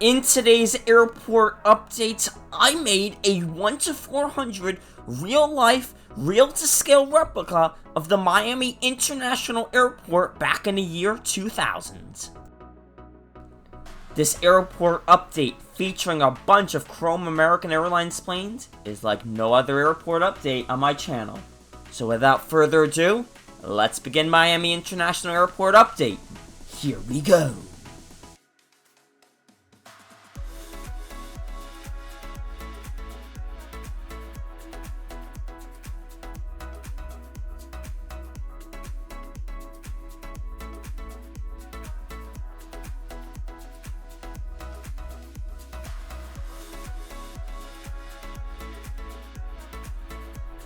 In today's airport updates, I made a 1:400 real-life, real-to-scale replica of the Miami International Airport back in the year 2000. This airport update, featuring a bunch of chrome American Airlines planes, is like no other airport update on my channel. So without further ado, let's begin Miami International Airport update. Here we go.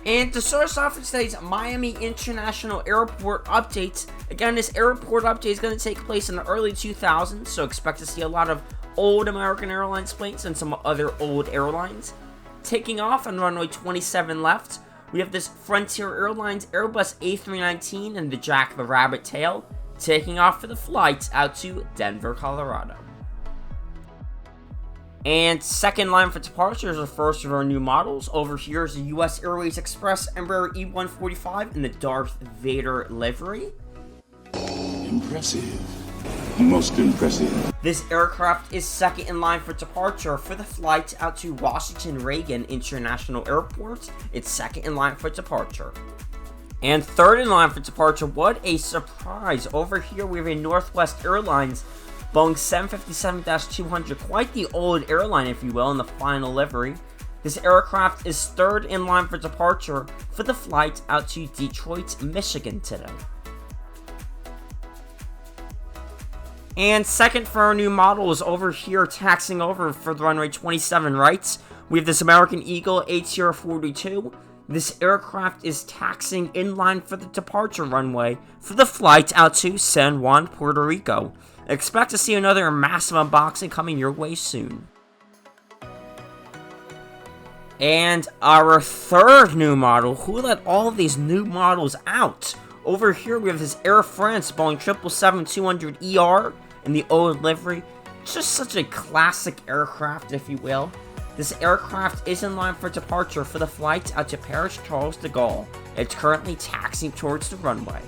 And to start us off with today's Miami International Airport update, again, this airport update is going to take place in the early 2000s, so expect to see a lot of old American Airlines planes and some other old airlines. Taking off on runway 27 left, we have this Frontier Airlines Airbus A319 and the Jack the Rabbit tail, taking off for the flight out to Denver, Colorado. And second line for departure is the first of our new models. Over here is the US Airways Express Embraer E145 in the Darth Vader livery. Impressive. Most impressive. This aircraft is second in line for departure for the flight out to Washington Reagan International Airport. It's second in line for departure. And third in line for departure, what a surprise. Over here we have a Northwest Airlines Boeing 757-200, quite the old airline, if you will, in the final livery. This aircraft is third in line for departure for the flight out to Detroit, Michigan today. And second for our new model is over here, taxiing over for the runway 27 right. We have this American Eagle ATR 42. This aircraft is taxiing in line for the departure runway for the flight out to San Juan, Puerto Rico. Expect to see another massive unboxing coming your way soon. And our third new model, who let all of these new models out? Over here we have this Air France Boeing 777-200ER in the old livery. Just such a classic aircraft, if you will. This aircraft is in line for departure for the flight out to Paris Charles de Gaulle. It's currently taxiing towards the runway.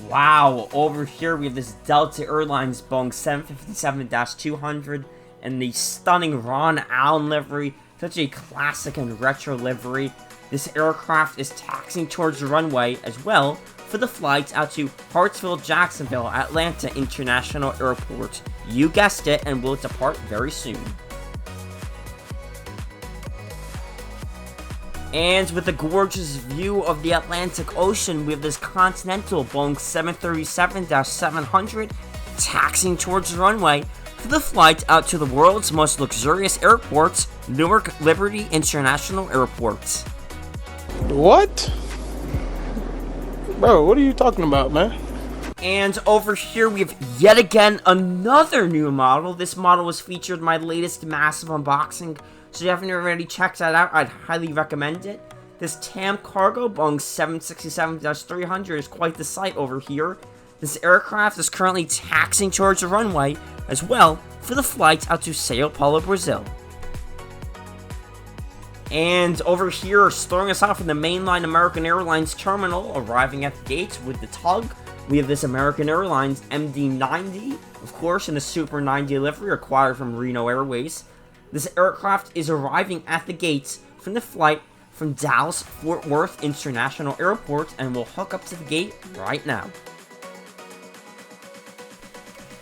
Wow, over here we have this Delta Airlines Boeing 757-200 and the stunning Ron Allen livery, such a classic and retro livery. This aircraft is taxiing towards the runway as well for the flight out to Hartsfield-Jacksonville Atlanta International Airport. You guessed it, and will depart very soon. And with a gorgeous view of the Atlantic Ocean, we have this Continental Boeing 737-700 taxiing towards the runway for the flight out to the world's most luxurious airport, Newark Liberty International Airport. What? Bro, what are you talking about, man? And over here we have yet again another new model. This model was featured in my latest massive unboxing. So if you haven't already checked that out, I'd highly recommend it. This TAM Cargo Boeing 767-300 is quite the sight over here. This aircraft is currently taxiing towards the runway as well for the flight out to Sao Paulo, Brazil. And over here, starting us off in the mainline American Airlines terminal, arriving at the gates with the tug, we have this American Airlines MD-90, of course, in the Super 90 livery acquired from Reno Airways. This aircraft is arriving at the gates from the flight from Dallas-Fort Worth International Airport and will hook up to the gate right now.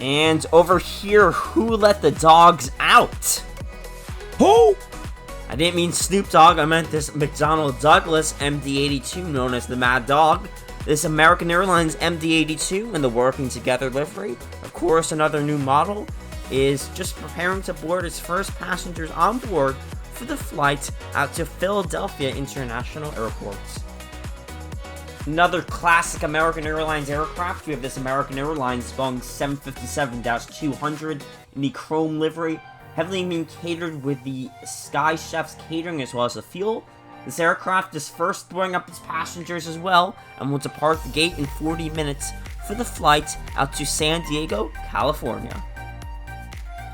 And over here, who let the dogs out? Who? I didn't mean Snoop Dogg, I meant this McDonnell Douglas MD-82, known as the Mad Dog. This American Airlines MD-82 in the Working Together livery, of course another new model, is just preparing to board its first passengers on board for the flight out to Philadelphia International Airport. Another classic American Airlines aircraft, we have this American Airlines Boeing 757-200 in the chrome livery, heavily being catered with the Sky Chef's catering as well as the fuel. This aircraft is first throwing up its passengers as well, and will depart the gate in 40 minutes for the flight out to San Diego, California.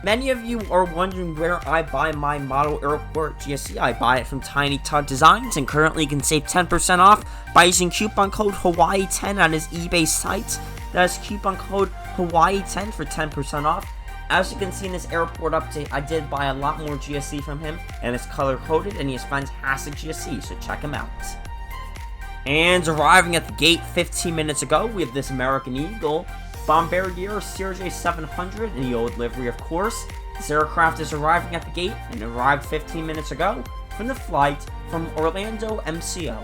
Many of you are wondering where I buy my model airport GSC. I buy it from Tiny Todd Designs, and currently you can save 10% off by using coupon code Hawaii10 on his eBay site. That is coupon code Hawaii10 for 10% off. As you can see in this airport update, I did buy a lot more GSC from him, and it's color coded, and he has fantastic GSC, so check him out. And arriving at the gate 15 minutes ago, we have this American Eagle Bombardier CRJ700 in the old livery, of course. This aircraft is arriving at the gate and arrived 15 minutes ago from the flight from Orlando MCO.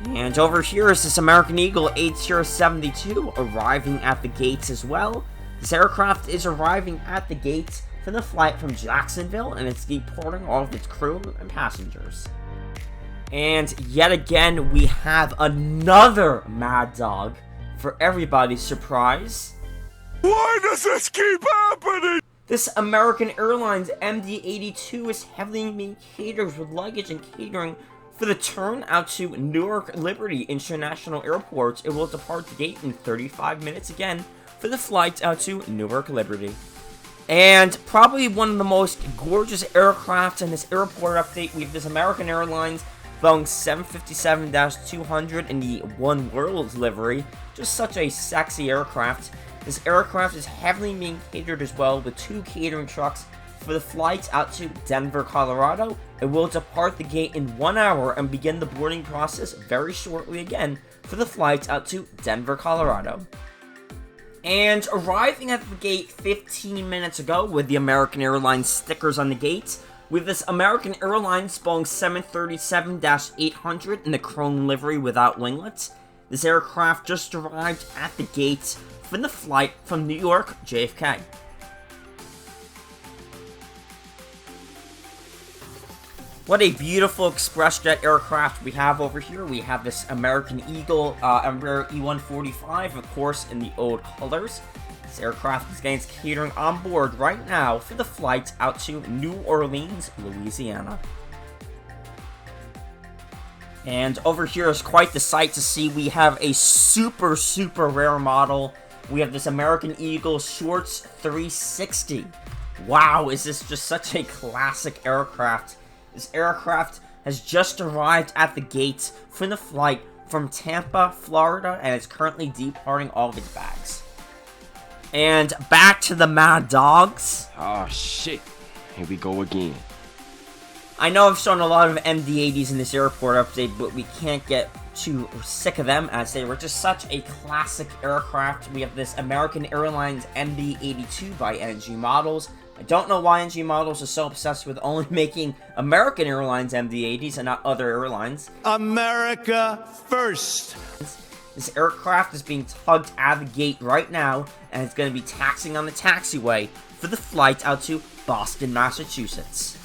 And over here is this American Eagle ATR-72 arriving at the gates as well. This aircraft is arriving at the gates from the flight from Jacksonville, and it's deporting all of its crew and passengers. And yet again, we have another Mad Dog for everybody's surprise. Why does this keep happening? This American Airlines MD-82 is heavily being catered with luggage and catering for the turn out to Newark Liberty International Airport. It will depart the gate in 35 minutes again for the flight out to Newark Liberty. And probably one of the most gorgeous aircraft in this airport update, we have this American Airlines Boeing 757-200 in the One World livery. Just such a sexy aircraft. This aircraft is heavily being catered as well with 2 catering trucks for the flight out to Denver, Colorado. It will depart the gate in 1 hour and begin the boarding process very shortly again for the flight out to Denver, Colorado. And arriving at the gate 15 minutes ago with the American Airlines stickers on the gate, with this American Airlines Boeing 737-800 in the chrome livery without winglets. This aircraft just arrived at the gate from the flight from New York, JFK. What a beautiful express jet aircraft we have over here. We have this American Eagle Embraer E145, of course, in the old colors. This aircraft is getting its catering on board right now for the flight out to New Orleans, Louisiana. And over here is quite the sight to see. We have a super rare model. We have this American Eagle Shorts 360. Wow, is this just such a classic aircraft. This aircraft has just arrived at the gate from the flight from Tampa, Florida, and is currently departing all of its bags. And back to the Mad Dogs. Oh shit, here we go again. I know I've shown a lot of MD-80s in this airport update, but we can't get too sick of them as they were just such a classic aircraft. We have this American Airlines MD-82 by NG Models. I don't know why NG Models is so obsessed with only making American Airlines MD-80s and not other airlines. America first. This aircraft is being tugged out of the gate right now, and it's going to be taxiing on the taxiway for the flight out to Boston, Massachusetts.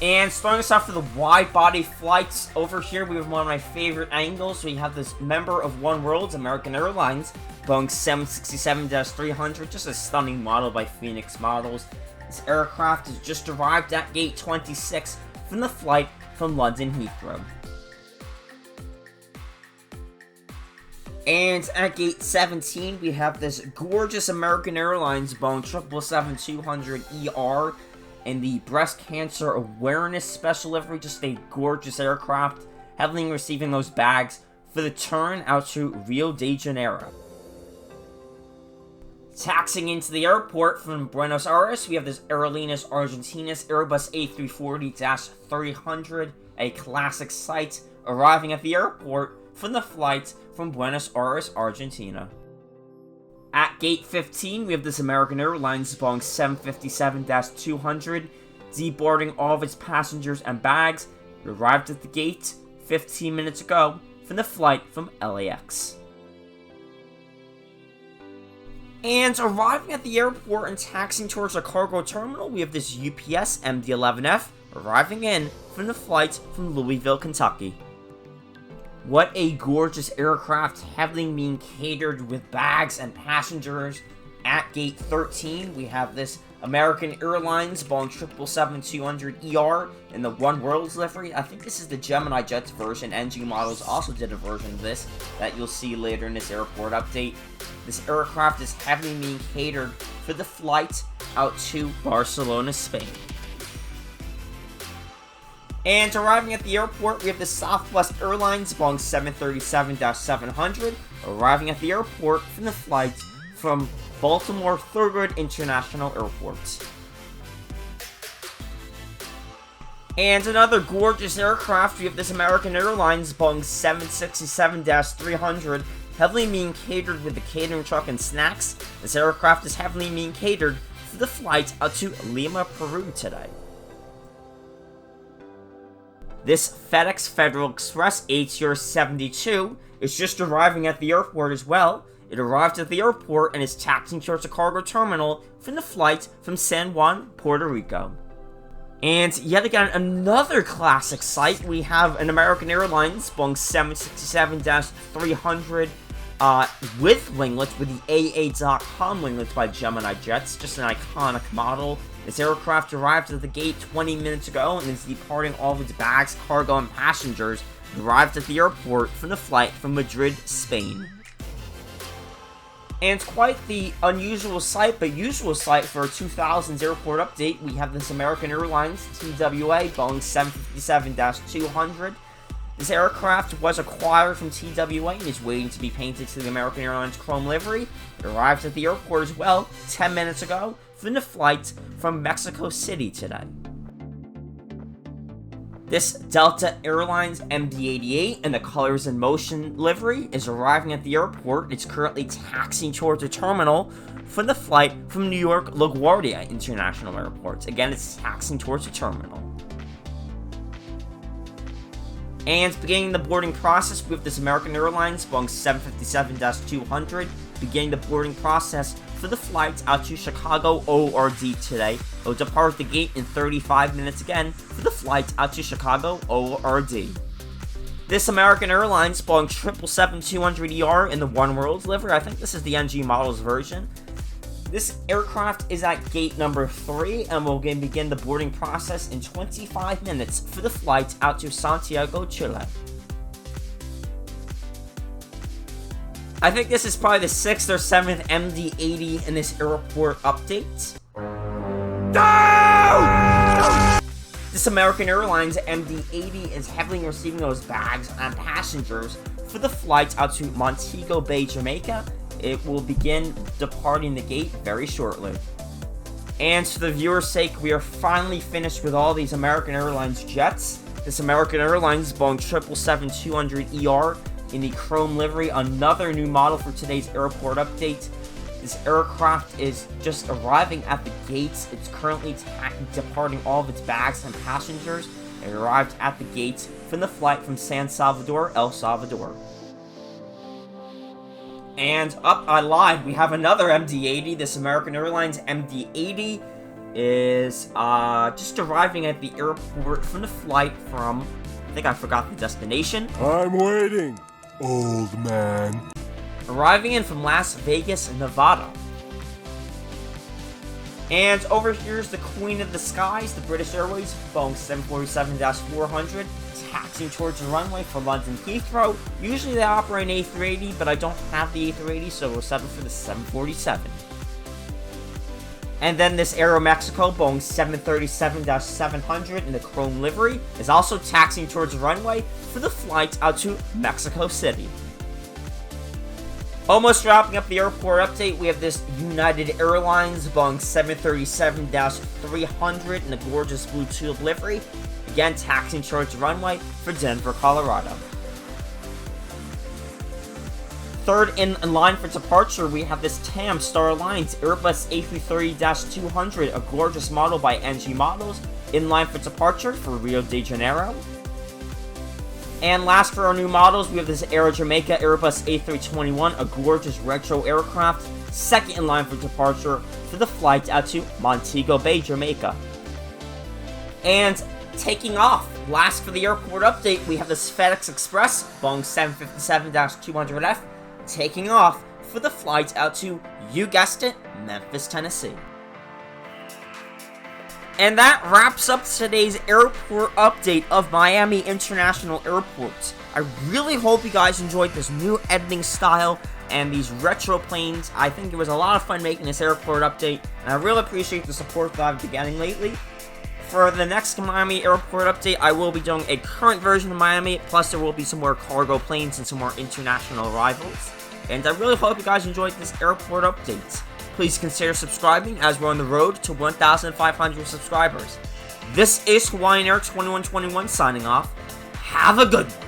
And starting us off for the wide-body flights, over here we have one of my favorite angles. We have this member of One World's American Airlines, Boeing 767-300, just a stunning model by Phoenix Models. This aircraft has just arrived at gate 26 from the flight from London Heathrow. And at gate 17, we have this gorgeous American Airlines Boeing 777-200ER in the Breast Cancer Awareness Special Livery. Just a gorgeous aircraft, heavily receiving those bags for the turn out to Rio de Janeiro. Taxiing into the airport from Buenos Aires, we have this Aerolíneas Argentinas Airbus A340-300, a classic sight, arriving at the airport from the flight from Buenos Aires, Argentina. At gate 15, we have this American Airlines Boeing 757-200, deboarding all of its passengers and bags. It arrived at the gate 15 minutes ago from the flight from LAX. And arriving at the airport and taxiing towards a cargo terminal, we have this UPS MD-11F arriving in from the flight from Louisville, Kentucky. What a gorgeous aircraft, heavily being catered with bags and passengers. At gate 13, we have this American Airlines Boeing 777-200ER in the One World's livery. I think this is the GeminiJets version. NG Models also did a version of this that you'll see later in this airport update. This aircraft is heavily being catered for the flight out to Barcelona, Spain. And arriving at the airport, we have the Southwest Airlines Boeing 737-700 arriving at the airport from the flight from Baltimore Thurgood International Airport. And another gorgeous aircraft, we have this American Airlines Boeing 767-300 heavily being catered with the catering truck and snacks. This aircraft is heavily being catered for the flight out to Lima, Peru today. This FedEx Federal Express ATR 72 is just arriving at the airport as well. It arrived at the airport and is taxiing towards a cargo terminal from the flight from San Juan, Puerto Rico. And yet again, another classic sight. We have an American Airlines Boeing 767-300 with winglets, with the AA.com winglets by GeminiJets. Just an iconic model. This aircraft arrived at the gate 20 minutes ago and is departing all of its bags, cargo, and passengers. It arrived at the airport from the flight from Madrid, Spain. And quite the unusual sight, but usual sight for a 2000s airport update. We have this American Airlines TWA Boeing 757-200. This aircraft was acquired from TWA and is waiting to be painted to the American Airlines chrome livery. It arrived at the airport as well 10 minutes ago from the flight from Mexico City today. This Delta Airlines MD-88 in the Colors in Motion livery is arriving at the airport. It's currently taxiing towards a terminal for the flight from New York LaGuardia International Airport. Again, it's taxiing towards a terminal. And beginning the boarding process with this American Airlines Boeing 757-200, beginning the boarding process for the flight out to Chicago ORD today. It will depart the gate in 35 minutes again for the flight out to Chicago ORD. This American Airlines Boeing 777-200ER in the One World's livery. I think this is the NG Models version. This aircraft is at gate number 3 and will begin the boarding process in 25 minutes for the flight out to Santiago, Chile. I think this is probably the 6th or 7th MD-80 in this airport update. No! This American Airlines MD-80 is heavily receiving those bags and passengers for the flight out to Montego Bay, Jamaica. It will begin departing the gate very shortly. And for the viewer's sake, we are finally finished with all these American Airlines jets. This American Airlines Boeing 777-200ER in the chrome livery, another new model for today's airport update. This aircraft is just arriving at the gates. It's currently departing all of its bags and passengers. It arrived at the gates from the flight from San Salvador, El Salvador. And up, I lied, we have another MD-80. This American Airlines MD-80 is just arriving at the airport from the flight from, I think I forgot the destination. I'm waiting, old man. Arriving in from Las Vegas, Nevada. And over here's the Queen of the Skies, the British Airways Boeing 747-400, taxiing towards the runway for London Heathrow. Usually they operate an A380, but I don't have the A380, so we'll settle for the 747. And then this Aeromexico Boeing 737-700 in the chrome livery is also taxiing towards the runway for the flight out to Mexico City. Almost wrapping up the airport update, we have this United Airlines Boeing 737-300 in the gorgeous blue tulip livery. Again, taxiing towards the runway for Denver, Colorado. Third in line for departure, we have this TAM Star Alliance Airbus A330-200, a gorgeous model by NG Models, in line for departure for Rio de Janeiro. And last for our new models, we have this Aero Jamaica Airbus A321, a gorgeous retro aircraft, second in line for departure for the flight out to Montego Bay, Jamaica. And taking off, last for the airport update, we have this FedEx Express Boeing 757-200F, taking off for the flight out to, you guessed it, Memphis, Tennessee. And that wraps up today's airport update of Miami International Airport. I really hope you guys enjoyed this new editing style and these retro planes. I think it was a lot of fun making this airport update, and I really appreciate the support that I've been getting lately. For the next Miami airport update, I will be doing a current version of Miami, plus there will be some more cargo planes and some more international arrivals. And I really hope you guys enjoyed this airport update. Please consider subscribing as we're on the road to 1,500 subscribers. This is Hawaiian Air 2121 signing off. Have a good one.